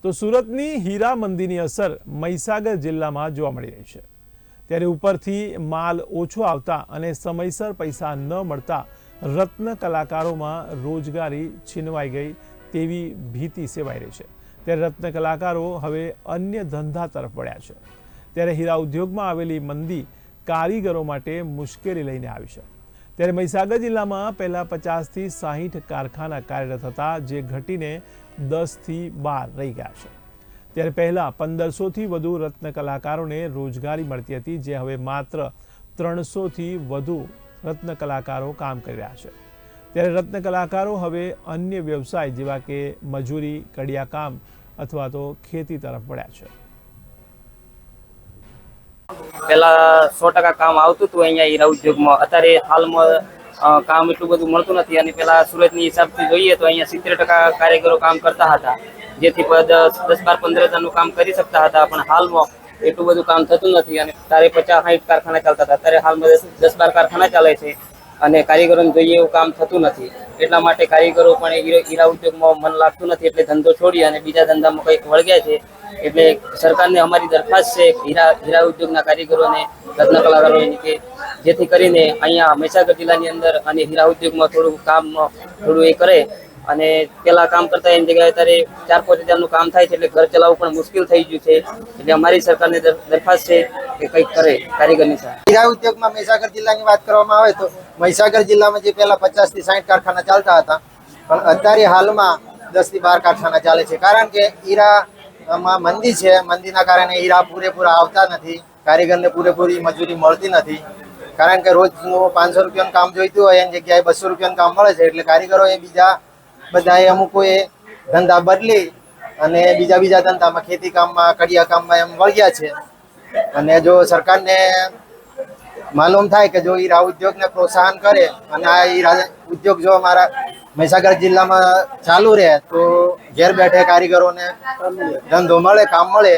તો સુરતની હીરા મંદીની અસર મહીસાગર જિલ્લામાં જોવા મળી રહી છે। ત્યારે ઉપરથી માલ ઓછો આવતા અને સમયસર પૈસા ન મળતા રત્ન કલાકારોમાં રોજગારી છીનવાઈ ગઈ તેવી ભીતિ સેવાઈ રહી છે। ત્યારે રત્ન કલાકારો હવે અન્ય ધંધા તરફ વળ્યા છે। ત્યારે હીરા ઉદ્યોગમાં આવેલી મંદી કારીગરો માટે મુશ્કેલી લઈને આવી છે। ત્યારે મહીસાગર જિલ્લામાં પહેલા 50 થી 60 કારખાના કાર્યરત હતા, જે ઘટીને 10 થી 12 રહી ગયા છે। ત્યારે પહેલા 1500 થી વધુ રત્ન કલાકારોને રોજગારી મળતી હતી, જે હવે માત્ર 300 થી વધુ રત્ન કલાકારો કામ કરી રહ્યા છે। ત્યારે રત્ન કલાકારો હવે અન્ય વ્યવસાય જેવા કે મજૂરી, કડિયાકામ અથવા તો ખેતી તરફ વળ્યા છે। પેલા 100% કામ આવતું હતું અહીંયા હીરા ઉદ્યોગમાં। અત્યારે હાલમાં કામ એટલું બધું મળતું નથી અને પેલા સુરતની હિસાબથી જોઈએ તો અહીંયા 70% કારીગરો કામ કરતા હતા, જેથી 10-12-15 કામ કરી શકતા હતા। પણ હાલમાં એટલું બધું કામ થતું નથી અને તારે 50-60 કારખાના ચાલતા હતા, અત્યારે હાલમાં 10-12 કારખાના ચાલે છે અને કારીગરોને જોઈએ એવું કામ થતું નથી। એટલા માટે કારીગરો પણ હીરા ઉદ્યોગમાં મન લાગતું નથી, એટલે ધંધો છોડી અને બીજા ધંધામાં કંઈક વળગ્યા છે। એટલે સરકારને અમારી દરખાસ્ત છે હીરા ઉદ્યોગના કારીગરોને, રત્ન કલાકારોની, કે જેથી કરીને અહીંયા મહીસાગર જિલ્લાની અંદર અને હીરા ઉદ્યોગમાં થોડું કામ થોડું એ કરે અને પેલા કામ કરતા એની જગ્યાએ અત્યારે 4-5 હજારનું કામ થાય છે, એટલે ઘર ચલાવવું પણ મુશ્કેલ થઈ ગયું છે। એટલે અમારી સરકારને દરખાસ્ત છે કે કંઈક કરે કારીગરની સાથે। હીરા ઉદ્યોગમાં મહીસાગર જિલ્લાની વાત કરવામાં આવે તો મહીસાગર જિલ્લામાં જે પહેલા 50 થી 60 કારખાના ચાલતા હતા, પણ અત્યારે હાલમાં 10 થી 12 કારખાના ચાલે છે। કારણ કે હીરામાં મંદી છે, મંદીના કારણે હીરા પૂરેપૂરા આવતા નથી, કારીગરને પૂરેપૂરી મજૂરી મળતી નથી। કારણ કે રોજનું 500 રૂપિયાનું કામ જોઈતું હોય એની જગ્યાએ 200 રૂપિયાનું કામ મળે છે, એટલે કારીગરોએ બીજા બધાએ અમુકોએ ધંધા બદલી અને બીજા ધંધામાં, ખેતી કામમાં, કડિયા કામમાં એમ વળગ્યા છે। અને જો સરકારને માલુમ થાય કે જો હીરા ઉદ્યોગને પ્રોત્સાહન કરે અને આ હીરા ઉદ્યોગ જો અમારા મહીસાગર જિલ્લામાં ચાલુ રહે તો ઘેર બેઠે કારીગરોને ધંધો મળે, કામ મળે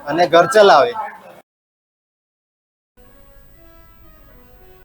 અને ઘર ચલાવે।